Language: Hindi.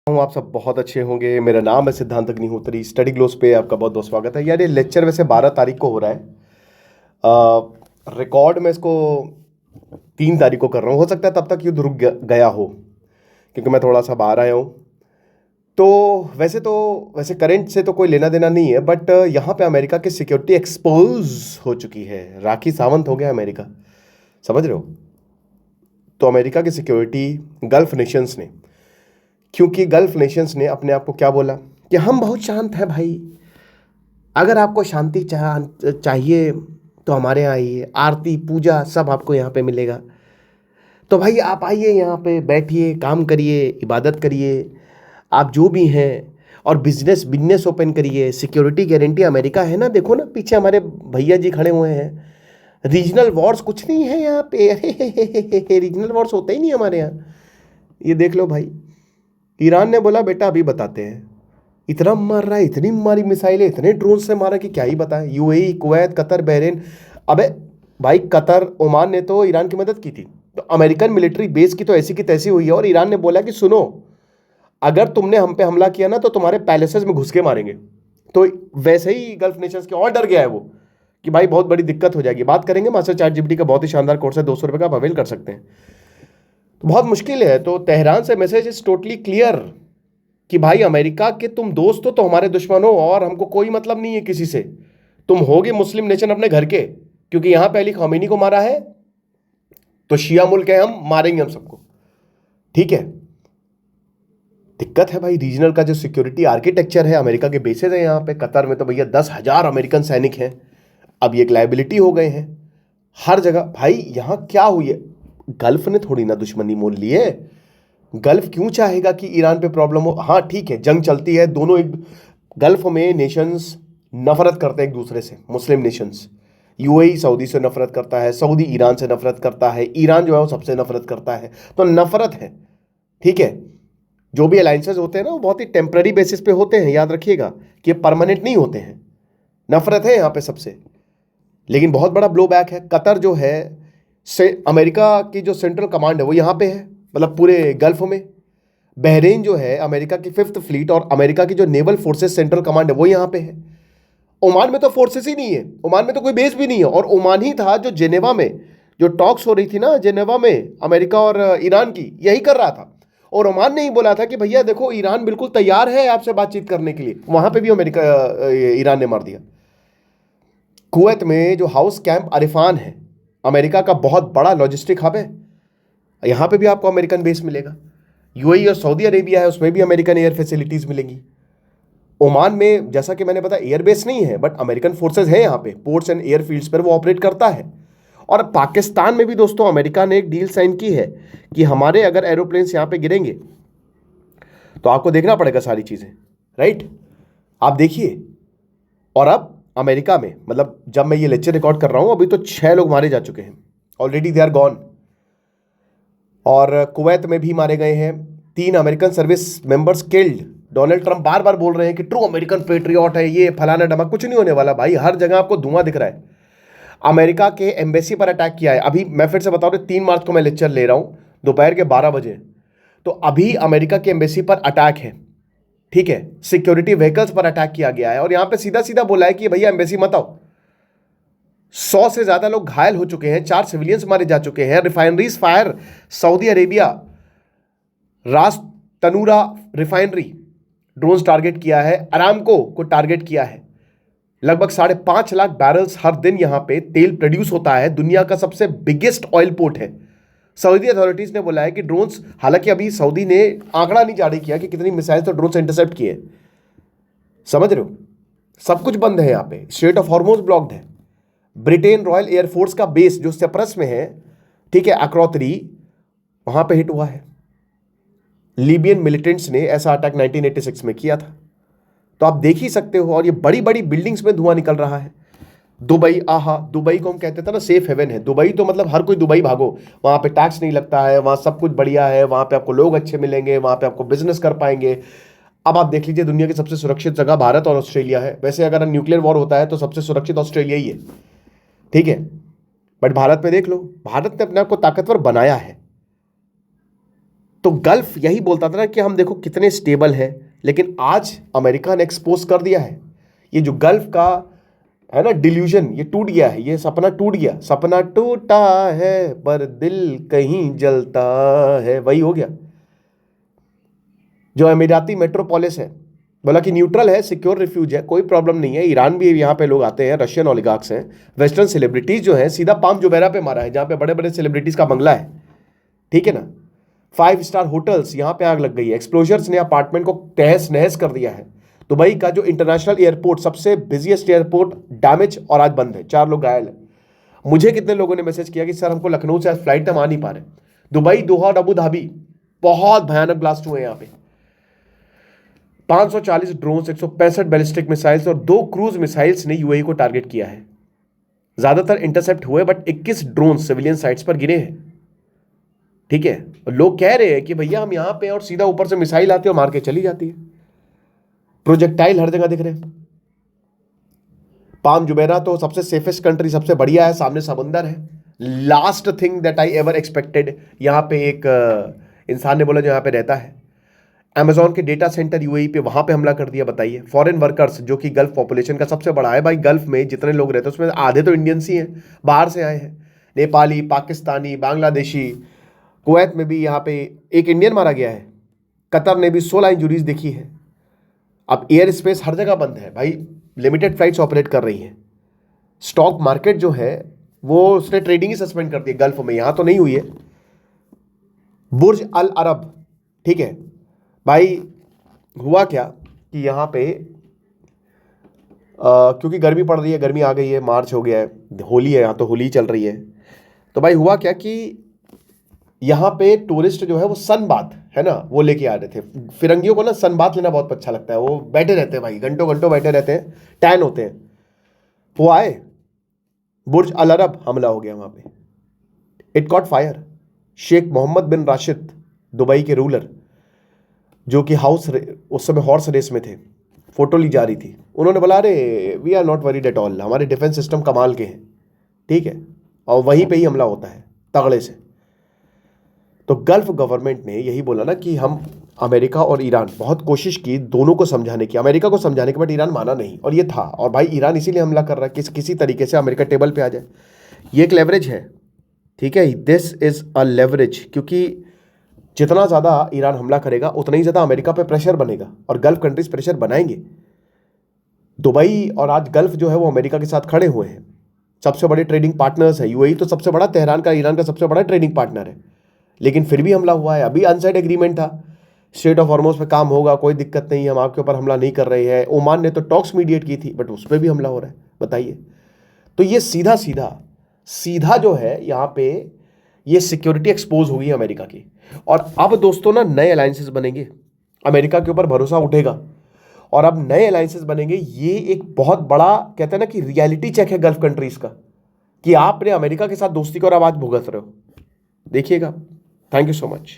हूँ आप सब बहुत अच्छे होंगे। मेरा नाम है सिद्धांत अग्निहोत्री। स्टडी ग्लोस पे आपका बहुत बहुत स्वागत है यार। ये लेक्चर वैसे 12 तारीख को हो रहा है। रिकॉर्ड में इसको 3 तारीख को कर रहा हूँ। हो सकता है तब तक युद्ध रुक गया हो, क्योंकि मैं थोड़ा सा बाहर आया हूँ। तो वैसे करंट से तो कोई लेना देना नहीं है, बट यहाँ पे अमेरिका की सिक्योरिटी एक्सपोज हो चुकी है। राखी सावंत हो गया अमेरिका, समझ रहे हो। तो अमेरिका की सिक्योरिटी गल्फ नेशंस ने, क्योंकि गल्फ नेशंस ने अपने आप को क्या बोला कि हम बहुत शांत हैं भाई, अगर आपको शांति चाहिए तो हमारे यहाँ आइए, आरती पूजा सब आपको यहाँ पे मिलेगा। तो भाई आप आइए, यहाँ पे बैठिए, काम करिए, इबादत करिए, आप जो भी हैं, और बिजनेस बिजनेस ओपन करिए। सिक्योरिटी गारंटी अमेरिका है ना, देखो ना पीछे हमारे भैया जी खड़े हुए हैं। रीजनल वॉर्स कुछ नहीं है यहाँ पे। रीजनल वॉर्स होते ही नहीं हमारे यहाँ। ये देख लो भाई, ईरान ने बोला बेटा अभी बताते हैं। इतना मार रहा है, इतनी मारी मिसाइलें, इतने ड्रोन से मारा कि क्या ही बताएं। UAE, Kuwait, Qatar, Bahrain. अबे भाई, कतर ओमान ने तो ईरान की मदद की थी, तो अमेरिकन मिलिट्री बेस की तो ऐसी की तैसी हुई है। और ईरान ने बोला कि सुनो, अगर तुमने हम पे हमला किया ना तो तुम्हारे पैलेसेस में घुस के मारेंगे। तो वैसे ही गल्फ नेशंस के और डर गया है वो कि भाई बहुत बड़ी दिक्कत हो जाएगी। बात करेंगे, मास्टर चैट जीपीटी का बहुत ही शानदार कोर्स है, 200 रुपये का आप अवेल कर सकते हैं। तो बहुत मुश्किल है। तो तेहरान से मैसेज इज टोटली क्लियर कि भाई अमेरिका के तुम दोस्त हो तो हमारे दुश्मन हो, और हमको कोई मतलब नहीं है किसी से। तुम होगे मुस्लिम नेशन अपने घर के, क्योंकि यहां पे अली खामेनी को मारा है, तो शिया मुल्क है, हम मारेंगे हम सबको। ठीक है, दिक्कत है भाई। रीजनल का जो सिक्योरिटी आर्किटेक्चर है, अमेरिका के बेसेस है यहाँ पे। कतर में तो भैया 10,000 अमेरिकन सैनिक हैं। अब ये एक लाइबिलिटी हो गए हैं हर जगह। भाई यहाँ क्या हुई है, गल्फ ने थोड़ी ना दुश्मनी मोल ली है। गल्फ क्यों चाहेगा कि ईरान पे प्रॉब्लम हो। हाँ ठीक है, जंग चलती है, दोनों एक गल्फ में नेशंस नफरत करते हैं एक दूसरे से। मुस्लिम नेशंस, यूएई सऊदी से नफरत करता है, सऊदी ईरान से नफरत करता है, ईरान जो है वो सबसे नफरत करता है। तो नफरत है, ठीक है। जो भी अलायंसेज होते हैं ना, वो बहुत ही टेम्पररी बेसिस पे होते हैं, याद रखिएगा कि परमानेंट नहीं होते हैं। नफरत है यहाँ पे सबसे, लेकिन बहुत बड़ा ब्लो बैक है। कतर जो है, से अमेरिका की जो सेंट्रल कमांड है वो यहाँ पे है, मतलब पूरे गल्फ में। बहरीन जो है, अमेरिका की 5th फ्लीट और अमेरिका की जो नेवल फोर्सेस सेंट्रल कमांड है वो यहाँ पे है। ओमान में तो फोर्सेस ही नहीं है, ओमान में तो कोई बेस भी नहीं है। और ओमान ही था जो जेनेवा में जो टॉक्स हो रही थी ना, जेनेवा में अमेरिका और ईरान की, यही कर रहा था। और ओमान ने ही बोला था कि भैया देखो, ईरान बिल्कुल तैयार है आपसे बातचीत करने के लिए। वहां पे भी अमेरिका ईरान ने मार दिया। कुवैत में जो हाउस कैंप अरिफान है, अमेरिका का बहुत बड़ा लॉजिस्टिक हब है, यहाँ पे भी आपको अमेरिकन बेस मिलेगा। यूएई और सऊदी अरेबिया है, उसमें भी अमेरिकन एयर फैसिलिटीज मिलेंगी। ओमान में जैसा कि मैंने बताया एयर बेस नहीं है, बट अमेरिकन फोर्सेज हैं यहाँ पे, पोर्ट्स एंड एयरफील्ड्स पर वो ऑपरेट करता है। और पाकिस्तान में भी दोस्तों अमेरिका ने एक डील साइन की है कि हमारे अगर एरोप्लेन्स यहाँ पे गिरेंगे तो आपको देखना पड़ेगा सारी चीज़ें, राइट। आप देखिए। और अब अमेरिका में, मतलब जब मैं ये लेक्चर रिकॉर्ड कर रहा हूँ, अभी तो 6 लोग मारे जा चुके हैं ऑलरेडी, दे आर गॉन। और कुवैत में भी मारे गए हैं 3 American service members killed. Donald Trump बार बार बोल रहे हैं कि ट्रू अमेरिकन पेट्रियट है, ये फलाना डमक। कुछ नहीं होने वाला भाई, हर जगह आपको धुआं दिख रहा है। अमेरिका के एम्बेसी पर अटैक किया है। अभी मैं फिर से बता रहा हूँ, 3 मार्च को मैं लेक्चर ले रहा हूँ, दोपहर के 12 बजे। तो अभी अमेरिका के एम्बेसी पर अटैक है, ठीक है। सिक्योरिटी व्हीकल्स पर अटैक किया गया है, और यहां पे सीधा सीधा बोला है कि भैया एम्बेसी मत आओ। 100 से ज्यादा लोग घायल हो चुके हैं, 4 सिविलियंस मारे जा चुके हैं। रिफाइनरीज फायर, सऊदी अरेबिया रास तनूरा रिफाइनरी ड्रोन्स टारगेट किया है, अरामको को टारगेट किया है। लगभग 5.5 लाख बैरल्स हर दिन यहां पे तेल प्रोड्यूस होता है, दुनिया का सबसे बिगेस्ट ऑयल पोर्ट है। सऊदी अथॉरिटीज ने बोला है कि ड्रोन्स, हालांकि अभी सऊदी ने आंकड़ा नहीं जारी किया कि कितनी मिसाइल्स तो ड्रोन्स इंटरसेप्ट किए, समझ रहे हो। सब कुछ बंद है यहाँ पे, स्ट्रेट ऑफ हॉर्मुज ब्लॉक्ड है। ब्रिटेन रॉयल एयरफोर्स का बेस जो सिप्रस में है, ठीक है, अक्रोतरी, वहां पे हिट हुआ है। लीबियन मिलिटेंट्स ने ऐसा अटैक 1986 में किया था, तो आप देख ही सकते हो। और ये बड़ी बड़ी बिल्डिंग्स में धुआं निकल रहा है। दुबई, आहा, दुबई को हम कहते थे ना सेफ हेवन है। दुबई तो मतलब हर कोई दुबई भागो, वहां पे टैक्स नहीं लगता है, वहां सब कुछ बढ़िया है, वहां पे आपको लोग अच्छे मिलेंगे, वहां पे आपको बिजनेस कर पाएंगे। अब आप देख लीजिए, दुनिया की सबसे सुरक्षित जगह भारत और ऑस्ट्रेलिया है। वैसे अगर न्यूक्लियर वॉर होता है तो सबसे सुरक्षित ऑस्ट्रेलिया ही है, ठीक है। बट भारत में देख लो, भारत ने अपने आप को ताकतवर बनाया है। तो गल्फ यही बोलता था ना कि हम देखो कितने स्टेबल हैं, लेकिन आज अमेरिका ने एक्सपोज कर दिया है। ये जो गल्फ का है ना डिल्यूजन, ये टूट गया है, ये सपना टूट गया। सपना टूटा है पर दिल कहीं जलता है, वही हो गया। जो अमीराती मेट्रोपोलिस है, बोला कि न्यूट्रल है, सिक्योर रिफ्यूज है, कोई प्रॉब्लम नहीं है। ईरान भी यहाँ पे लोग आते हैं, रशियन ओलिगार्क्स हैं, वेस्टर्न सेलिब्रिटीज जो हैं, सीधा पाम जुबैरा पे मारा है, जहाँ पे बड़े बड़े सेलिब्रिटीज का बंगला है, ठीक है ना। 5 स्टार होटल्स, यहाँ पे आग लग गई है। एक्सप्लोजर्स ने अपार्टमेंट को तहस नहस कर दिया है। दुबई का जो इंटरनेशनल एयरपोर्ट, सबसे बिजिएस्ट एयरपोर्ट, डैमेज और आज बंद है, 4 लोग घायल हैं। मुझे कितने लोगों ने मैसेज किया कि सर हमको लखनऊ से आज फ्लाइट हम आ नहीं पा रहे। दुबई, दोहा और अबू धाबी बहुत भयानक ब्लास्ट हुए हैं यहाँ पे। 540 ड्रोन्स, 165 बैलिस्टिक मिसाइल्स और 2 क्रूज मिसाइल्स ने यूएई को टारगेट किया है। ज्यादातर इंटरसेप्ट हुए, बट 21 ड्रोन सिविलियन साइट्स पर गिरे हैं, ठीक है। लोग कह रहे हैं कि भैया हम यहां पे, और सीधा ऊपर से मिसाइल आती है और मार के चली जाती है। प्रोजेक्टाइल हर जगह दिख रहे हैं। पाम जुबैरा तो सबसे सेफेस्ट कंट्री, सबसे बढ़िया है, सामने समंदर है। Last thing that I ever expected, यहां पे एक इंसान ने बोला जो यहां पे रहता है, अमेजॉन के डेटा सेंटर यूएई पे, वहां पे हमला कर दिया। बताइए, फॉरेन वर्कर्स जो कि गल्फ पॉपुलेशन का सबसे बड़ा है भाई, गल्फ में जितने लोग रहते हैं उसमें आधे तो इंडियंस ही हैं, बाहर से आए हैं, नेपाली, पाकिस्तानी, बांग्लादेशी। कुवैत में भी यहाँ पे एक इंडियन मारा गया है। कतर ने भी 16 इंजुरीज देखी है। अब एयर स्पेस हर जगह बंद है भाई, लिमिटेड फ्लाइट्स ऑपरेट कर रही हैं। स्टॉक मार्केट जो है वो उसने ट्रेडिंग ही सस्पेंड कर दी गल्फ में, यहाँ तो नहीं हुई है। बुर्ज अल अरब, ठीक है भाई, हुआ क्या कि यहाँ पे क्योंकि गर्मी पड़ रही है, गर्मी आ गई है, मार्च हो गया है, होली है, यहाँ तो होली चल रही है। तो भाई हुआ क्या कि यहाँ पे टूरिस्ट जो है वो सन बाथ है ना, वो लेके आ रहे थे। फिरंगियों को ना सन बाथ लेना बहुत अच्छा लगता है, वो बैठे रहते हैं भाई, घंटों घंटों बैठे रहते हैं, टैन होते हैं। वो आए, बुर्ज अल अरब हमला हो गया वहाँ पे, it caught fire. Sheikh Mohammed bin Rashid, Dubai के रूलर, जो कि उस समय हॉर्स रेस में थे, फोटो ली जा रही थी, उन्होंने बोला अरे we are not worried at all, हमारे डिफेंस सिस्टम कमाल के हैं, ठीक है। और वहीं पे ही हमला होता है तगड़े से। तो गल्फ गवर्नमेंट ने यही बोला ना कि हम, अमेरिका और ईरान बहुत कोशिश की दोनों को समझाने की, अमेरिका को समझाने के, बट ईरान माना नहीं। और ये था, और भाई ईरान इसीलिए हमला कर रहा है कि किसी तरीके से अमेरिका टेबल पे आ जाए। ये एक लेवरेज है, ठीक है, दिस इज अ लेवरेज, क्योंकि जितना ज़्यादा ईरान हमला करेगा उतना ही ज़्यादा अमेरिका पे प्रेशर बनेगा, और गल्फ कंट्रीज प्रेशर बनाएंगे। दुबई और आज गल्फ जो है वो अमेरिका के साथ खड़े हुए हैं, सबसे बड़े ट्रेडिंग पार्टनर्स है। यूएई तो सबसे बड़ा, तेहरान का, ईरान का सबसे बड़ा ट्रेडिंग पार्टनर है, लेकिन फिर भी हमला हुआ है। अभी अनसाइड एग्रीमेंट था, स्ट्रेट ऑफ हॉर्मुज़ पे काम होगा, कोई दिक्कत नहीं, हम आपके ऊपर हमला नहीं कर रहे हैं। ओमान ने तो टॉक्स मीडिएट की थी, बट उस पर भी हमला हो रहा है, बताइए। तो ये सीधा सीधा सीधा जो है यहाँ पे ये सिक्योरिटी एक्सपोज होगी अमेरिका की। और अब दोस्तों ना नए अलायंसेस बनेंगे, अमेरिका के ऊपर भरोसा उठेगा, और अब नए अलायंसेस बनेंगे। ये एक बहुत बड़ा, कहते हैं ना कि रियलिटी चेक है गल्फ कंट्रीज का, कि आपने अमेरिका के साथ दोस्ती को और अब आज भुगत रहे हो। देखिएगा। Thank you so much.